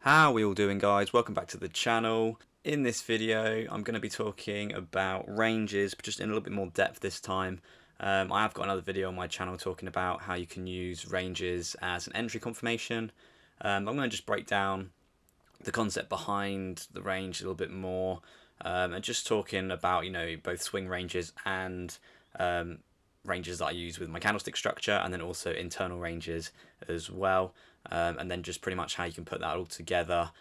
How are we all doing, guys? Welcome back to the channel. In this video I'm going to be talking about ranges, but just in a little bit more depth this time. I have got another video on my channel talking about how you can use ranges as an entry confirmation. I'm going to just break down the concept behind the range a little bit more, and just talking about both swing ranges and ranges that I use with my candlestick structure, and then also internal ranges as well, and then just pretty much how you can put that all together,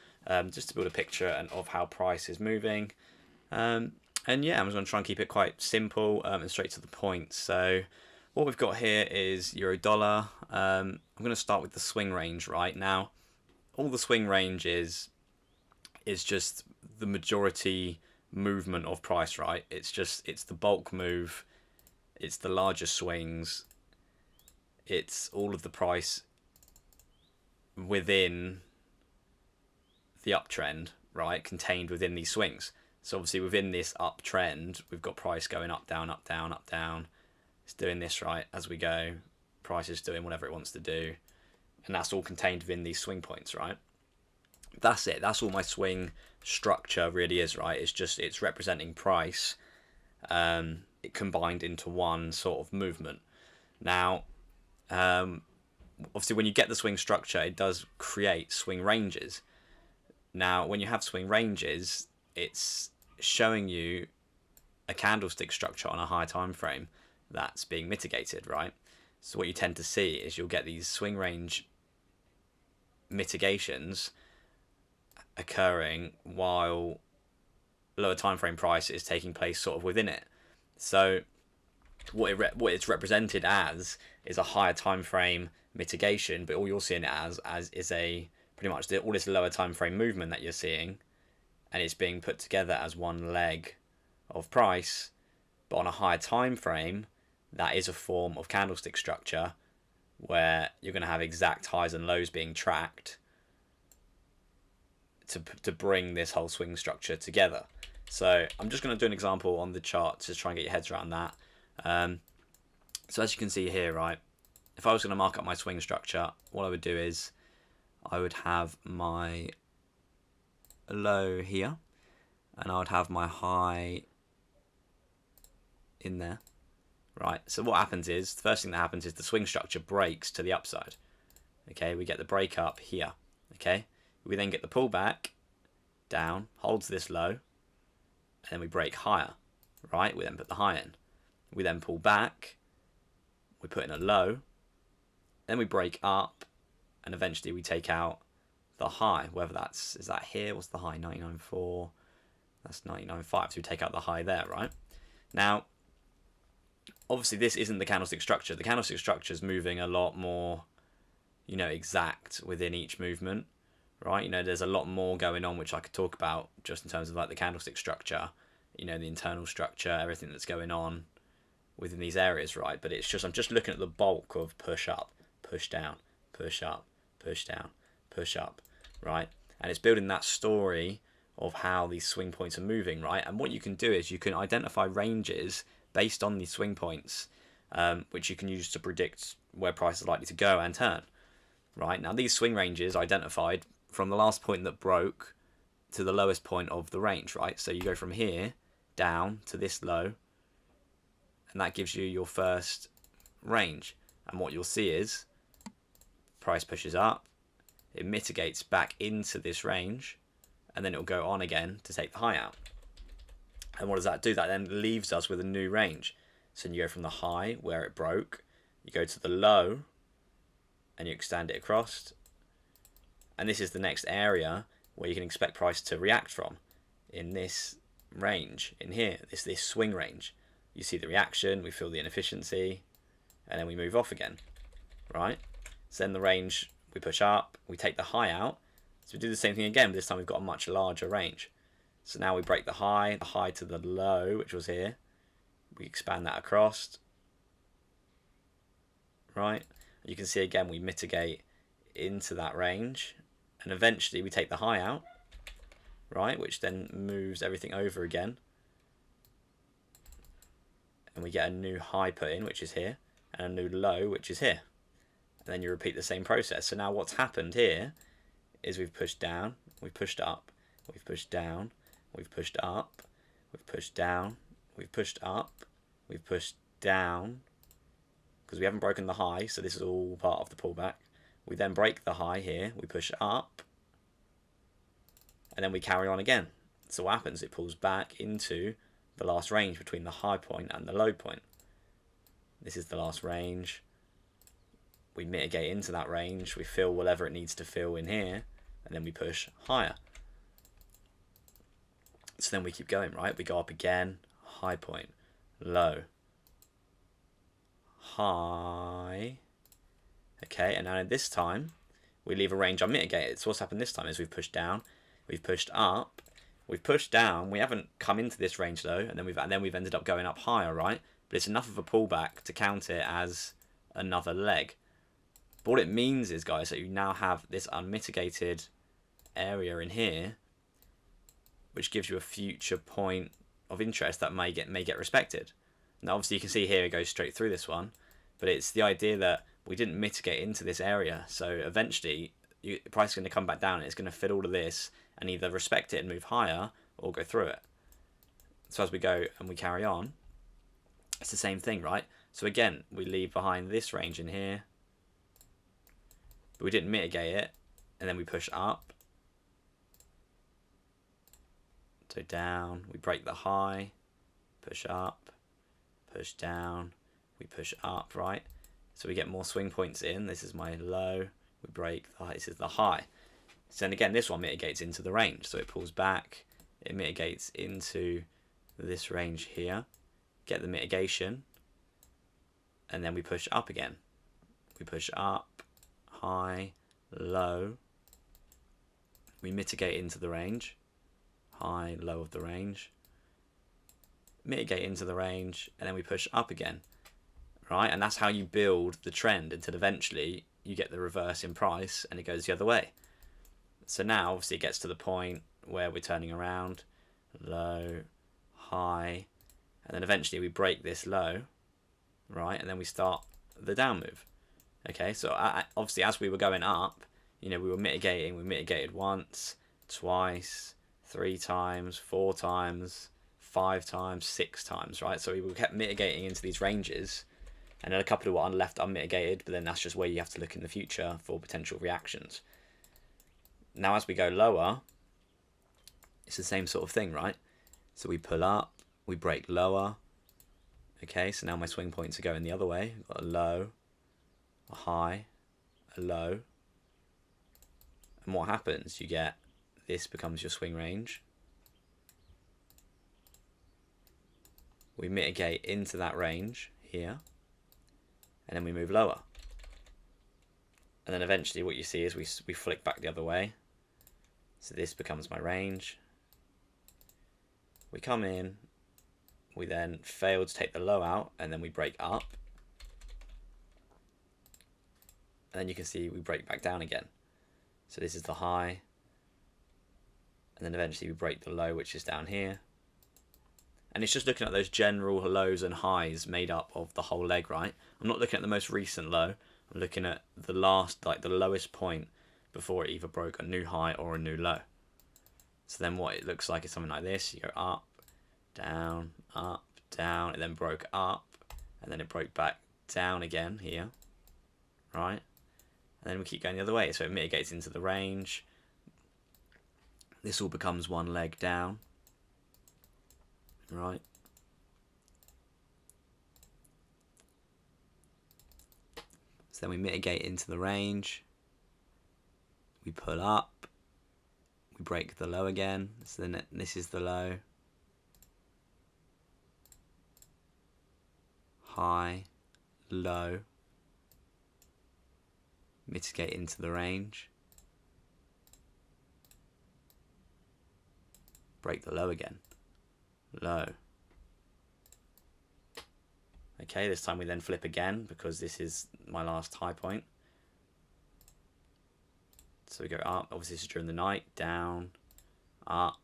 just to build a picture of how price is moving. And yeah, I'm just going to try and keep it quite simple and straight to the point. So what we've got here is euro dollar. I'm going to start with the swing range right now. All the swing range is just the majority movement of price, right? It's the bulk move. It's the larger swings. It's all of the price within the uptrend, right? Contained within these swings. So obviously within this uptrend, we've got price going up, down, up, down, up, down. It's doing this, right, as we go. Price is doing whatever it wants to do. And that's all contained within these swing points, right? That's it. That's all my swing structure really is, right? It's representing price. It combined into one sort of movement. Now, obviously when you get the swing structure, it does create swing ranges. Now, when you have swing ranges, it's showing you a candlestick structure on a higher time frame that's being mitigated, right? So what you tend to see is you'll get these swing range mitigations occurring while lower time frame price is taking place sort of within it. So what it's represented as is a higher time frame mitigation, but all you're seeing it as is a pretty much all this lower time frame movement that you're seeing, and it's being put together as one leg of price, but on a higher time frame, that is a form of candlestick structure where you're going to have exact highs and lows being tracked to bring this whole swing structure together. So I'm just going to do an example on the chart to try and get your heads around that. So as you can see here, right, if I was going to mark up my swing structure, what I would do is I would have my low here, and I would have my high in there, right? So what happens is, the first thing that happens is the swing structure breaks to the upside. Okay, we get the break up here. Okay, we then get the pullback down, holds this low, and then we break higher, right? We then put the high in. We then pull back, we put in a low, then we break up, and eventually we take out the high, whether is that here, what's the high, 99.4, that's 99.5, so we take out the high there, right? Now, obviously this isn't the candlestick structure. The candlestick structure is moving a lot more, exact within each movement, right? There's a lot more going on which I could talk about just in terms of like the candlestick structure, the internal structure, everything that's going on within these areas, right? But I'm just looking at the bulk of push up, push down, push up, push down, push up, right? And it's building that story of how these swing points are moving, right? And what you can do is you can identify ranges based on these swing points, which you can use to predict where price is likely to go and turn, right? Now these swing ranges identified from the last point that broke to the lowest point of the range, right? So you go from here down to this low, and that gives you your first range. And what you'll see is price pushes up, it mitigates back into this range, and then it'll go on again to take the high out. And what does that do? That then leaves us with a new range. So you go from the high where it broke, you go to the low, and you extend it across. And this is the next area where you can expect price to react from, in this range, in here, this swing range. You see the reaction, we feel the inefficiency, and then we move off again, right? So then the range, we push up, we take the high out, so we do the same thing again, but this time we've got a much larger range. So now we break the high to the low, which was here, we expand that across, right? You can see again we mitigate into that range, and eventually we take the high out, right, which then moves everything over again, and we get a new high put in, which is here, and a new low, which is here, and then you repeat the same process. So now what's happened here is we've pushed down, we've pushed up, we've pushed down, we've pushed up, we've pushed down, we've pushed up, we've pushed down, because we haven't broken the high, so this is all part of the pullback. We then break the high here, we push up, and then we carry on again. So what happens? It pulls back into the last range between the high point and the low point. This is the last range. We mitigate into that range, we fill whatever it needs to fill in here, and then we push higher. So then we keep going, right? We go up again, high point, low, high. Okay, and now this time we leave a range unmitigated. So what's happened this time is we've pushed down, we've pushed up, we've pushed down. We haven't come into this range though, and then we've ended up going up higher, right? But it's enough of a pullback to count it as another leg. But what it means is, guys, that you now have this unmitigated area in here, which gives you a future point of interest that may get respected. Now, obviously, you can see here it goes straight through this one, but it's the idea that we didn't mitigate into this area. So eventually, the price is going to come back down, and it's going to fit all of this and either respect it and move higher or go through it. So as we go and we carry on, it's the same thing, right? So again, we leave behind this range in here, but we didn't mitigate it, and then we push up. So down, we break the high, push up, push down, we push up, right? So we get more swing points in. This is my low, we break the high, this is the high. So then again, this one mitigates into the range. So it pulls back, it mitigates into this range here, get the mitigation, and then we push up again. We push up, high, low, we mitigate into the range, high, low of the range, mitigate into the range, and then we push up again, right? And that's how you build the trend until eventually you get the reverse in price and it goes the other way. So now obviously it gets to the point where we're turning around, low, high, and then eventually we break this low, right? And then we start the down move. Okay, so obviously as we were going up, you know, we were mitigating. We mitigated once, twice, 3 times, 4 times, 5 times, 6 times, right? So we kept mitigating into these ranges, and then a couple were left unmitigated, but then that's just where you have to look in the future for potential reactions. Now as we go lower, it's the same sort of thing, right? So we pull up, we break lower. Okay, so now my swing points are going the other way. I've got a low, a high, a low. And what happens? You get, this becomes your swing range. We mitigate into that range here, and then we move lower. And then eventually what you see is we flick back the other way. So this becomes my range. We come in, we then fail to take the low out, and then we break up. And then you can see we break back down again. So this is the high, and then eventually we break the low, which is down here. And it's just looking at those general lows and highs made up of the whole leg, right? I'm not looking at the most recent low. I'm looking at the last, like the lowest point before it either broke a new high or a new low. So then what it looks like is something like this. You go up, down, and then broke up, and then it broke back down again here, right? And then we keep going the other way, so it mitigates into the range. This all becomes one leg down, right? So then we mitigate into the range, we pull up, we break the low again, so then this is the low, high, low, mitigate into the range, break the low again, low. Okay, this time we then flip again because this is my last high point. So we go up, obviously this is during the night, down, up,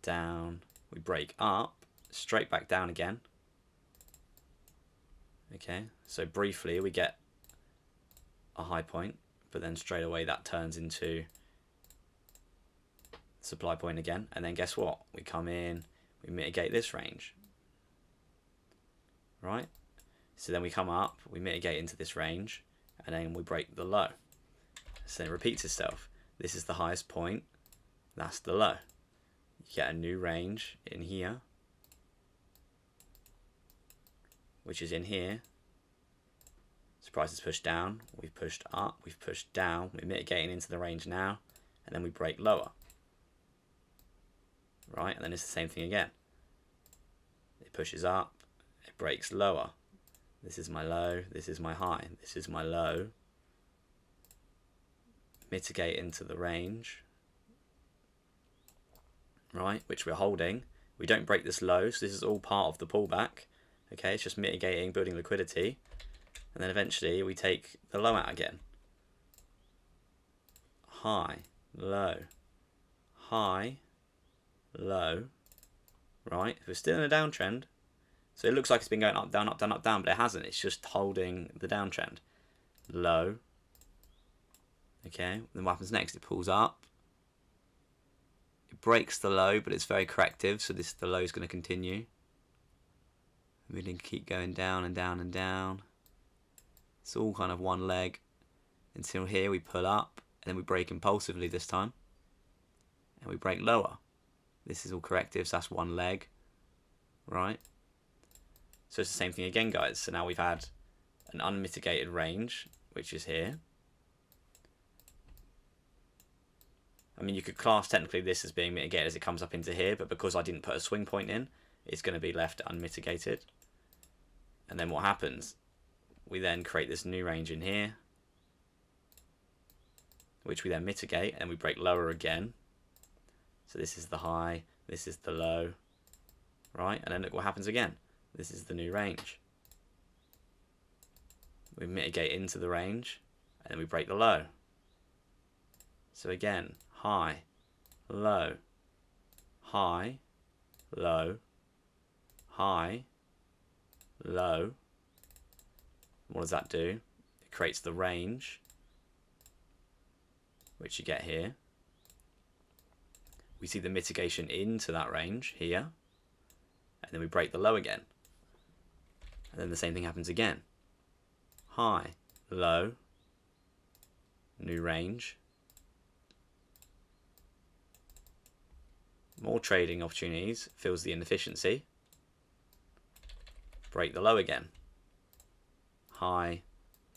down, we break up, straight back down again. Okay, so briefly we get a high point, but then straight away that turns into supply point again, and then guess what? We come in, we mitigate this range, right? So then we come up, we mitigate into this range, and then we break the low. So then it repeats itself. This is the highest point, that's the low. You get a new range in here, which is in here. So price is pushed down, we've pushed up, we've pushed down, we're mitigating into the range now, and then we break lower. Right, and then it's the same thing again. It pushes up, it breaks lower. This is my low, this is my high, this is my low. Mitigate into the range, right, which we're holding. We don't break this low, so this is all part of the pullback. Okay, it's just mitigating, building liquidity, and then eventually we take the low out again. High, low, high, low, right? We're still in a downtrend, so it looks like it's been going up, down, up, down, up, down, but it hasn't. It's just holding the downtrend. Low. Okay, then what happens next? It pulls up. It breaks the low, but it's very corrective, so the low is going to continue. We can keep going down and down and down. It's all kind of one leg until here we pull up, and then we break impulsively this time, and we break lower. This is all corrective, so that's one leg, right? So it's the same thing again, guys. So now we've had an unmitigated range, which is here. I mean, you could class technically this as being mitigated as it comes up into here, but because I didn't put a swing point in, it's going to be left unmitigated. And then what happens? We then create this new range in here, which we then mitigate, and we break lower again. So this is the high, this is the low, right? And then look what happens again. This is the new range. We mitigate into the range, and then we break the low. So again, high, low, high, low, high, low. What does that do? It creates the range, which you get here. We see the mitigation into that range here, and then we break the low again. And then the same thing happens again. High, low, new range. More trading opportunities, fills the inefficiency. Break the low again. High,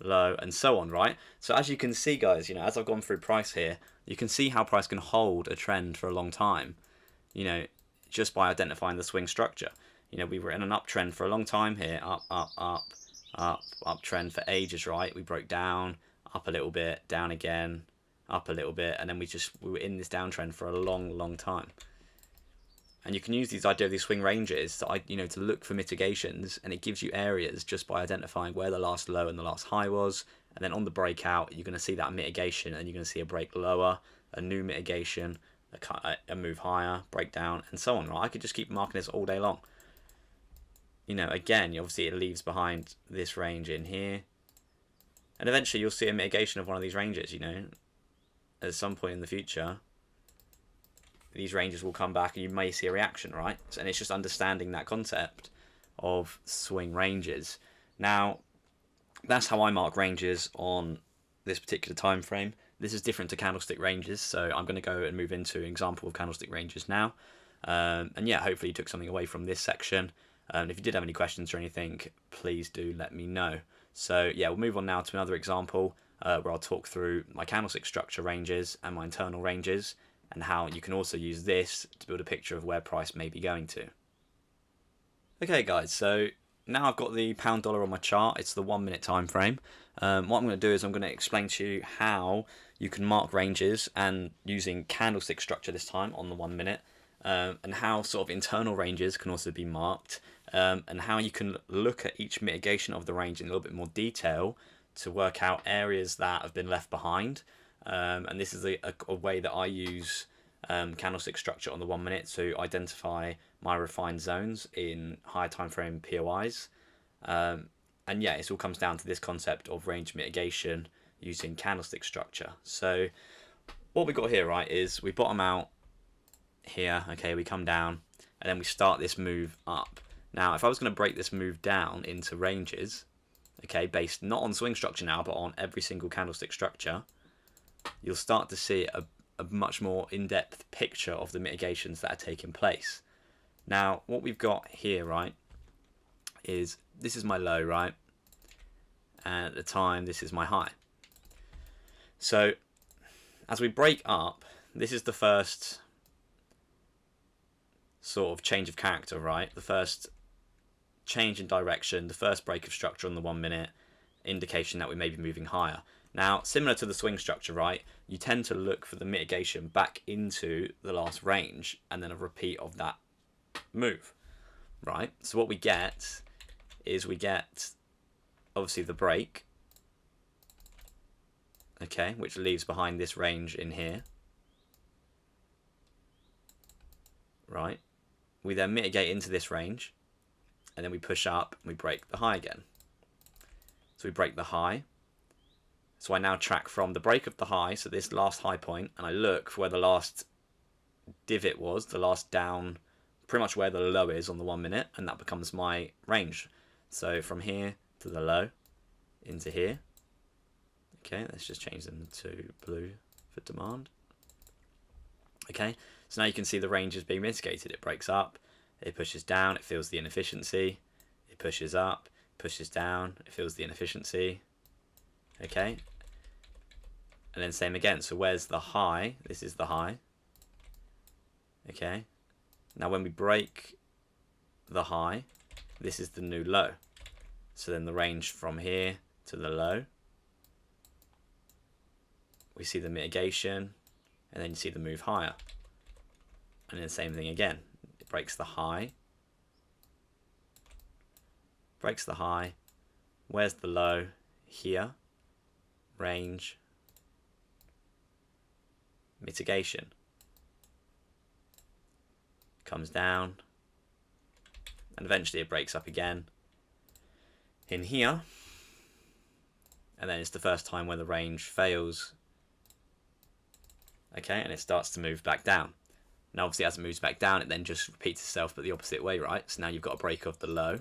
low, and so on, right? So as you can see, guys, you know, as I've gone through price here, you can see how price can hold a trend for a long time, you know, just by identifying the swing structure. You know, we were in an uptrend for a long time here, up, up, up, up, uptrend for ages, right? We broke down, up a little bit, down again, up a little bit, and then we were in this downtrend for a long, long time. And you can use these idea of these swing ranges to, you know, to look for mitigations, and it gives you areas just by identifying where the last low and the last high was. And then on the breakout, you're going to see that mitigation, and you're going to see a break lower, a new mitigation, a move higher, break down, and so on. Right? I could just keep marking this all day long. You know, again, obviously it leaves behind this range in here, and eventually you'll see a mitigation of one of these ranges. You know, at some point in the future, these ranges will come back and you may see a reaction, right? And it's just understanding that concept of swing ranges. Now, that's how I mark ranges on this particular time frame. This is different to candlestick ranges, so I'm going to go and move into an example of candlestick ranges now. And yeah, hopefully you took something away from this section. If you did have any questions or anything, please do let me know. So yeah, we'll move on now to another example where I'll talk through my candlestick structure ranges and my internal ranges, and how you can also use this to build a picture of where price may be going to. Okay guys, so now I've got the pound dollar on my chart. It's the 1 minute time frame. What I'm going to do is I'm going to explain to you how you can mark ranges, and using candlestick structure this time on the 1 minute, and how sort of internal ranges can also be marked, and how you can look at each mitigation of the range in a little bit more detail to work out areas that have been left behind. And this is a way that I use candlestick structure on the 1 minute to identify my refined zones in higher time frame POIs. And yeah, it all comes down to this concept of range mitigation using candlestick structure. So what we got here, right, is we bottom out here, okay, we come down, and then we start this move up. Now, if I was going to break this move down into ranges, okay, based not on swing structure now, but on every single candlestick structure, you'll start to see a much more in-depth picture of the mitigations that are taking place. Now, what we've got here, right, is this is my low, right, and at the time, this is my high. So, as we break up, this is the first sort of change of character, right? The first change in direction, the first break of structure on the 1 minute, indication that we may be moving higher. Now, similar to the swing structure, right, you tend to look for the mitigation back into the last range and then a repeat of that move, right? So what we get is we get obviously the break, okay, which leaves behind this range in here, right? We then mitigate into this range, and then we push up and we break the high again. So we break the high. So I now track from the break of the high, so this last high point, and I look for where the last divot was, the last down, pretty much where the low is on the 1 minute, and that becomes my range. So from here to the low, into here. Okay, let's just change them to blue for demand. Okay, so now you can see the range is being mitigated. It breaks up, it pushes down, it feels the inefficiency, it pushes up, pushes down, it feels the inefficiency. Okay, and then same again. So where's the high? This is the high. Okay, now when we break the high, this is the new low. So then the range from here to the low, we see the mitigation, and then you see the move higher. And then the same thing again. It breaks the high, breaks the high. Where's the low? Here. Range, mitigation, comes down, and eventually it breaks up again in here, and then it's the first time where the range fails, okay, and it starts to move back down. Now obviously as it moves back down, it then just repeats itself but the opposite way, right? So now you've got a break of the low,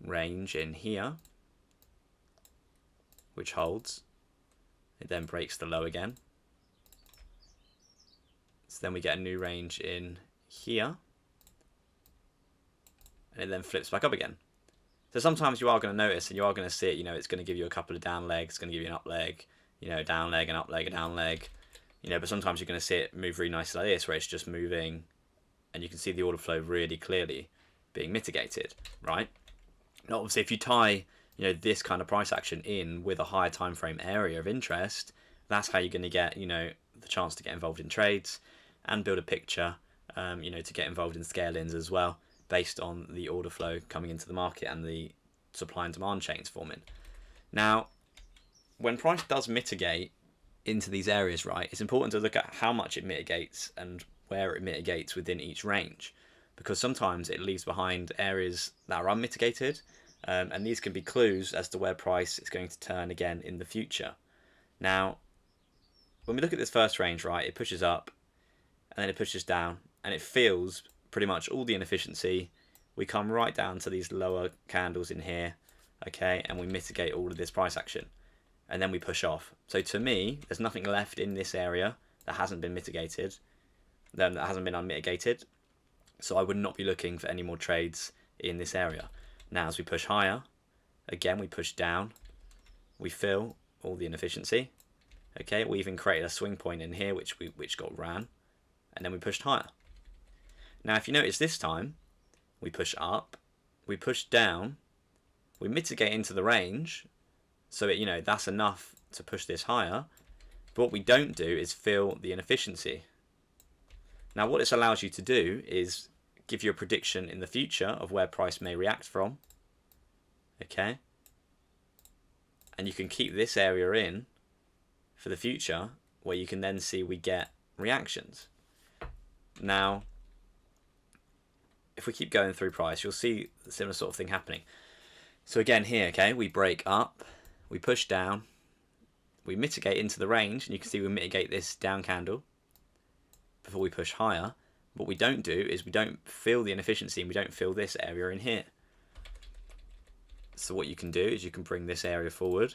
range in here, which holds. It then breaks the low again. So then we get a new range in here, and it then flips back up again. So sometimes you are going to notice and you are going to see it, you know, it's going to give you a couple of down legs, it's going to give you an up leg, you know, down leg, an up leg, a down leg, you know, but sometimes you're going to see it move really nicely like this, where it's just moving and you can see the order flow really clearly being mitigated, right? Now obviously if you tie, you know, this kind of price action in with a higher time frame area of interest, that's how you're going to get, you know, the chance to get involved in trades and build a picture, you know, to get involved in scale-ins as well, based on the order flow coming into the market and the supply and demand chains forming. Now, when price does mitigate into these areas, right, it's important to look at how much it mitigates and where it mitigates within each range, because sometimes it leaves behind areas that are unmitigated, and these can be clues as to where price is going to turn again in the future. Now, when we look at this first range, right, it pushes up and then it pushes down and it feels pretty much all the inefficiency. We come right down to these lower candles in here, okay, and we mitigate all of this price action, and then we push off. So to me, there's nothing left in this area that hasn't been mitigated, that hasn't been unmitigated, so I would not be looking for any more trades in this area. Now as we push higher, again we push down, we fill all the inefficiency, okay, we even created a swing point in here which got ran, and then we pushed higher. Now if you notice this time, we push up, we push down, we mitigate into the range, so it, you know, that's enough to push this higher, but what we don't do is fill the inefficiency. Now what this allows you to do is give you a prediction in the future of where price may react from, okay, and you can keep this area in for the future where you can then see we get reactions. Now if we keep going through price, you'll see the similar sort of thing happening. So again here, okay, we break up, we push down, we mitigate into the range, and you can see we mitigate this down candle, before we push higher. What we don't do is we don't fill the inefficiency, and we don't fill this area in here. So what you can do is you can bring this area forward.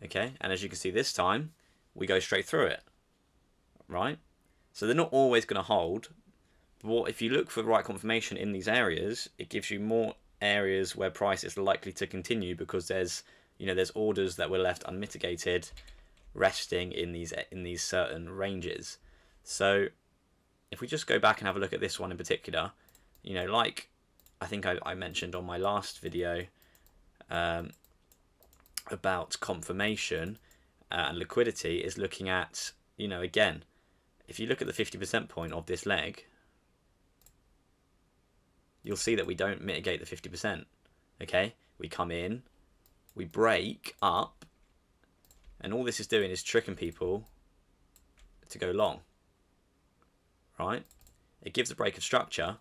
Okay, and as you can see this time, we go straight through it, right? So they're not always going to hold. But if you look for the right confirmation in these areas, it gives you more areas where price is likely to continue, because there's orders that were left unmitigated, resting in these certain ranges. So if we just go back and have a look at this one in particular, like I think I mentioned on my last video about confirmation and liquidity, is looking at, again, if you look at the 50% point of this leg, you'll see that we don't mitigate the 50%. Okay, we come in, we break up, and all this is doing is tricking people to go long, right? It gives a break of structure,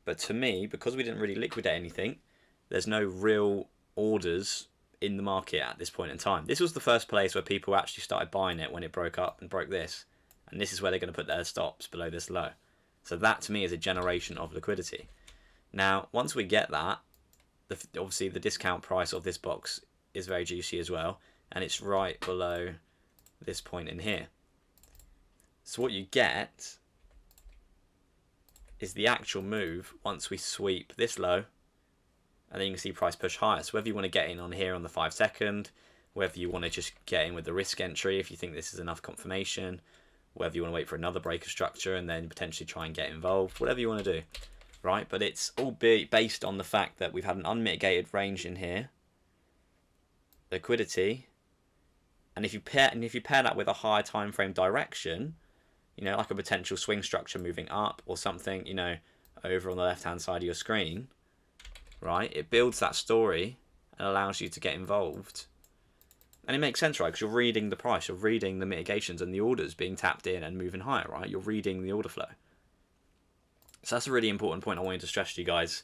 but to me, because we didn't really liquidate anything, there's no real orders in the market at this point in time. This was the first place where people actually started buying it, when it broke up and broke this, and this is where they're going to put their stops, below this low. So that to me is a generation of liquidity. Now once we get that, obviously the discount price of this box is very juicy as well, and it's right below this point in here. So what you get is the actual move once we sweep this low, and then you can see price push higher. So whether you want to get in on here on the 5 second, whether you want to just get in with the risk entry if you think this is enough confirmation, whether you want to wait for another break of structure and then potentially try and get involved, whatever you want to do, right? But it's all based on the fact that we've had an unmitigated range in here, liquidity, and if you pair that with a higher time frame direction, like a potential swing structure moving up or something, over on the left hand side of your screen, right? It builds that story and allows you to get involved. And it makes sense, right? Because you're reading the price, you're reading the mitigations and the orders being tapped in and moving higher, right? You're reading the order flow. So that's a really important point I wanted to stress to you guys,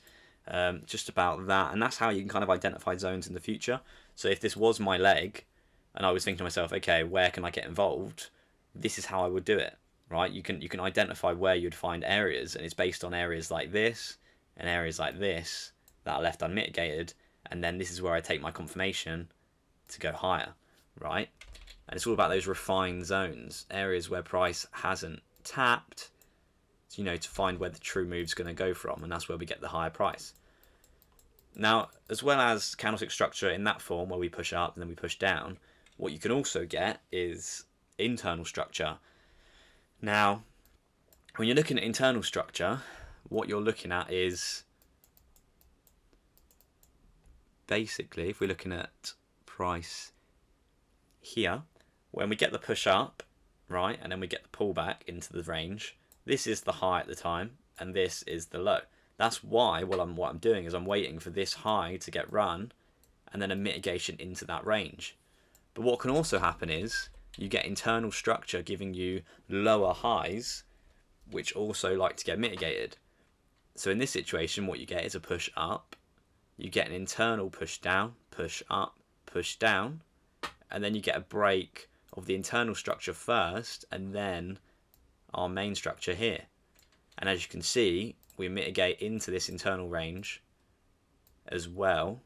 just about that. And that's how you can kind of identify zones in the future. So if this was my leg and I was thinking to myself, okay, where can I get involved? This is how I would do it, right? You can identify where you'd find areas, and it's based on areas like this and areas like this that are left unmitigated, and then this is where I take my confirmation to go higher, right? And it's all about those refined zones, areas where price hasn't tapped, to find where the true move's going to go from, and that's where we get the higher price. Now, as well as candlestick structure in that form where we push up and then we push down, what you can also get is internal structure. Now, when you're looking at internal structure, what you're looking at is basically, if we're looking at price here, when we get the push up, right, and then we get the pullback into the range, this is the high at the time and this is the low. That's why what I'm doing is I'm waiting for this high to get run and then a mitigation into that range. But what can also happen is you get internal structure giving you lower highs, which also like to get mitigated. So in this situation, what you get is a push up, you get an internal push down, push up, push down, and then you get a break of the internal structure first and then our main structure here. And as you can see, we mitigate into this internal range as well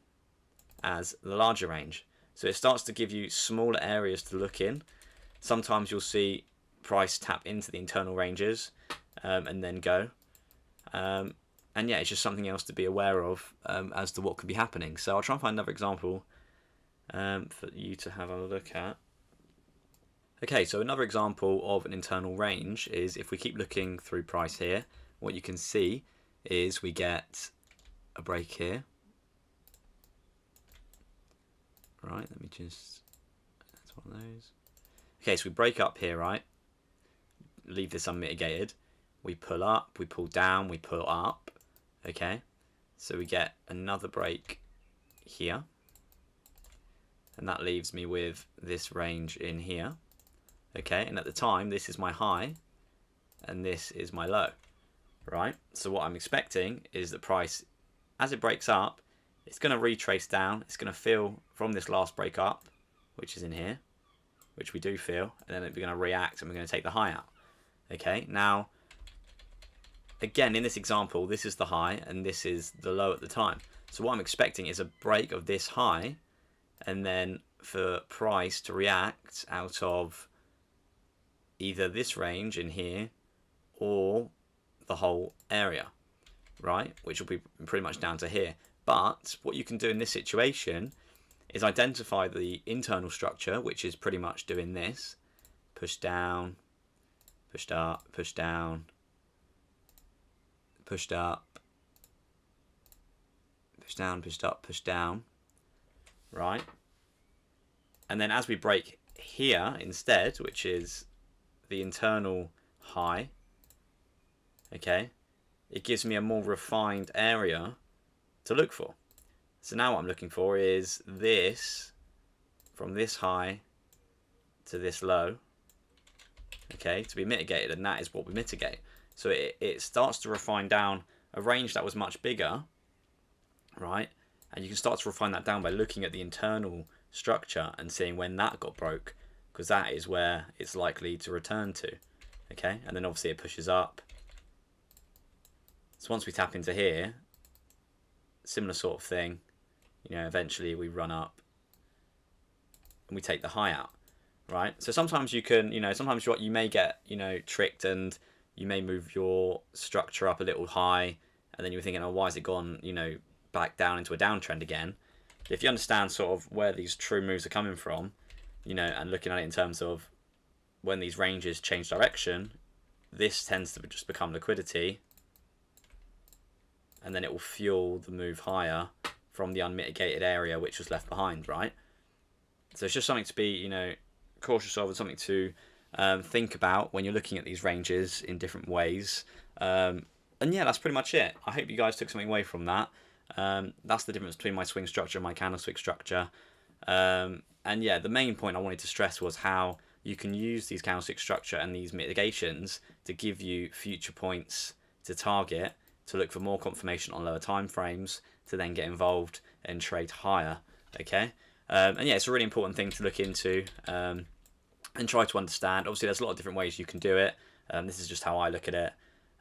as the larger range. So it starts to give you smaller areas to look in. Sometimes you'll see price tap into the internal ranges and then go. And yeah, it's just something else to be aware of as to what could be happening. So I'll try and find another example for you to have a look at. Okay, so another example of an internal range is if we keep looking through price here, what you can see is we get a break here. Right, let me just, that's one of those. Okay, so we break up here, right? Leave this unmitigated. We pull up, we pull down, we pull up. Okay, so we get another break here. And that leaves me with this range in here. Okay, and at the time, this is my high and this is my low, right? So what I'm expecting is the price, as it breaks up, it's going to retrace down. It's going to feel from this last break up, which is in here, which we do feel, and then we're going to react and we're going to take the high out. Okay, now again in this example, this is the high and this is the low at the time. So what I'm expecting is a break of this high, and then for price to react out of either this range in here or the whole area, right? Which will be pretty much down to here. But what you can do in this situation is identify the internal structure, which is pretty much doing this: push down, pushed up, push down, pushed up, push down, pushed up, push down, right? And then as we break here instead, which is the internal high, okay, it gives me a more refined area to look for. So now what I'm looking for is this, from this high to this low, okay, to be mitigated, and that is what we mitigate. So it starts to refine down a range that was much bigger, right? And you can start to refine that down by looking at the internal structure and seeing when that got broke, because that is where it's likely to return to, okay? And then obviously it pushes up. So once we tap into here, similar sort of thing, you know, eventually we run up and we take the high out, right? So sometimes you can, you know, sometimes you may get, you know, tricked, and you may move your structure up a little high, and then you're thinking, oh, why has it gone, you know, back down into a downtrend again? If you understand sort of where these true moves are coming from, you know, and looking at it in terms of when these ranges change direction, this tends to just become liquidity, and then it will fuel the move higher from the unmitigated area which was left behind, right? So it's just something to be, you know, cautious of, and something to think about when you're looking at these ranges in different ways. And yeah, that's pretty much it. I hope you guys took something away from that. That's the difference between my swing structure and my candlestick structure. And yeah, the main point I wanted to stress was how you can use these candlestick structure and these mitigations to give you future points to target, to look for more confirmation on lower time frames, to then get involved and trade higher. Okay, and yeah, it's a really important thing to look into and try to understand. Obviously, there's a lot of different ways you can do it. This is just how I look at it.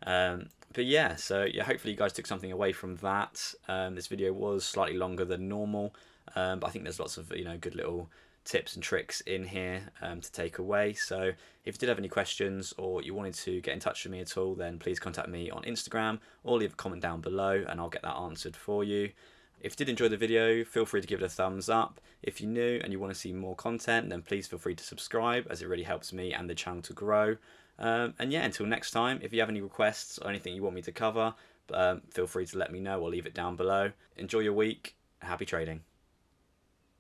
But yeah, so yeah, hopefully you guys took something away from that. This video was slightly longer than normal, but I think there's lots of, you know, good little tips and tricks in here to take away. So if you did have any questions, or you wanted to get in touch with me at all, then please contact me on Instagram, or leave a comment down below and I'll get that answered for you. If you did enjoy the video, feel free to give it a thumbs up. If you're new and you want to see more content, then please feel free to subscribe, as it really helps me and the channel to grow. And yeah, until next time, if you have any requests or anything you want me to cover, feel free to let me know or leave it down below. Enjoy your week. Happy trading.